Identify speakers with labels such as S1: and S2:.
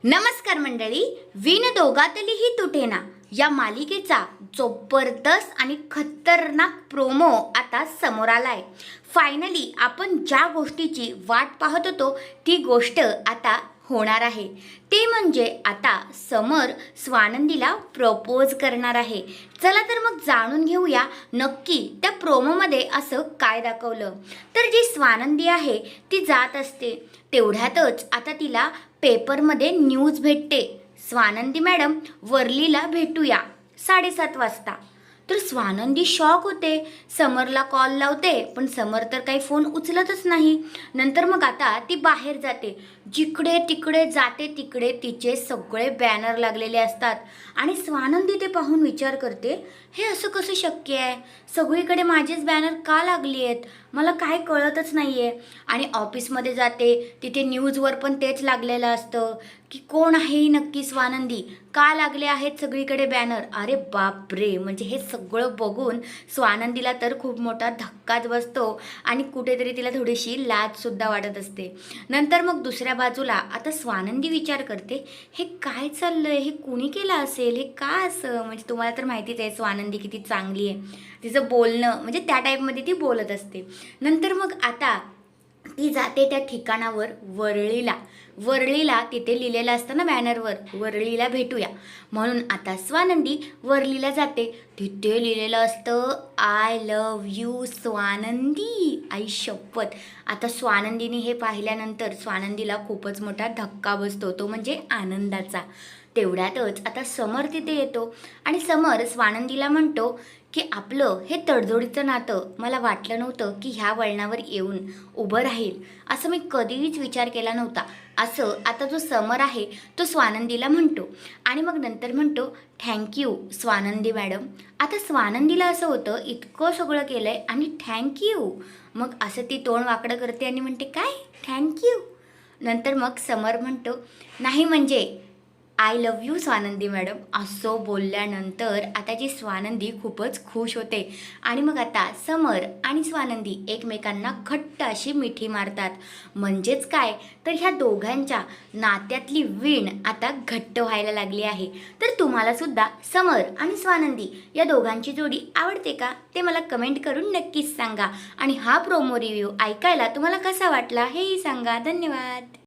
S1: नमस्कार मंडळी, विण दोघातलीही तुटेना या मालिकेचा जबरदस्त आणि खतरनाक प्रोमो आता समोर आलाय। फायनली आपण ज्या गोष्टीची वाट पाहत होतो ती गोष्ट आता होणार आहे। ते म्हणजे आता समर स्वानंदीला प्रपोज करणार आहे। चला तर मग जाणून घेऊया नक्की त्या प्रोमोमध्ये असं काय दाखवलं। तर जी स्वानंदी आहे ती जात असते, तेवढ्यातच आता तिला पेपरमध्ये न्यूज भेटते, स्वानंदी मॅडम वर्लीला भेटूया 7:30 वाजता। तर स्वानंदी शॉक होते, समरला कॉल लावते पण समर तर काही फोन उचलतच नाही। नंतर मग आता ती बाहेर जाते, जिकडे तिकडे जाते तिकडे तिचे सगळे बॅनर लागलेले असतात आणि स्वानंदी ते पाहून विचार करते, हे असं कसं शक्य आहे, सगळीकडे माझेच बॅनर का लागली आहेत, मला काय कळतच नाही आहे। आणि ऑफिसमध्ये जाते, तिथे न्यूजवर पण तेच लागलेलं असतं की कोण आहे नक्की स्वानंदी, का लागले आहेत सगळीकडे बॅनर। अरे बापरे, म्हणजे हे सगळं बघून स्वानंदीला तर खूप मोठा धक्काच बसतो आणि कुठेतरी तिला थोडीशी लाजसुद्धा वाटत असते। नंतर मग दुसऱ्या बाजूला आता स्वानंदी विचार करते, हे काय चाललंय, हे कुणी केलं असेल, हे का असं। म्हणजे तुम्हाला तर माहितीच आहे स्वानंदी किती चांगली आहे, तिचं बोलणं म्हणजे त्या टाईपमध्ये ती बोलत असते। नंतर मग आता ती जाते त्या ठिकाणावर वरळीला तिथे लिहिलेलं असतं ना बॅनरवर, वरळीला भेटूया म्हणून आता स्वानंदी वरळीला जाते। तिथे लिहिलेलं असतं, आय लव यू स्वानंदी। आई शपथ, आता स्वानंदीने हे पाहिल्यानंतर स्वानंदीला खूपच मोठा धक्का बसतो, तो म्हणजे आनंदाचा। तेवढ्यातच आता समर तिथे येतो आणि समर स्वानंदीला म्हणतो की आपलं हे तडजोडीचं नातं मला वाटलं नव्हतं की ह्या वळणावर येऊन उभं राहील, असं मी कधीच विचार केला नव्हता, असं आता जो समर आहे तो स्वानंदीला म्हणतो। आणि मग नंतर म्हणतो, थँक्यू स्वानंदी मॅडम। आता स्वानंदीला असं होतं, इतकं सगळं केलं आहे आणि थँक्यू, मग असं ती तोंड वाकडं करते आणि म्हणते, काय थँक्यू। नंतर मग समर म्हणतो, नाही म्हणजे I love you Swanandi madam. असं बोलल्यानंतर आता जी स्वानंदी खूपच खुश होते आणि मग आता समर आणि स्वानंदी एकमेकांना घट्ट अशी मिठी मारतात। म्हणजेच काय, तर ह्या दोघांच्या नात्यातली वीण आता घट्ट व्हायला लागली आहे। तर तुम्हाला सुद्धा समर आणि स्वानंदी या दोघांची जोडी आवडते का, ते मला कमेंट करून नक्कीच सांगा। आणि हा प्रोमो रिव्ह्यू ऐकायला तुम्हाला कसा वाटला हेही सांगा। धन्यवाद।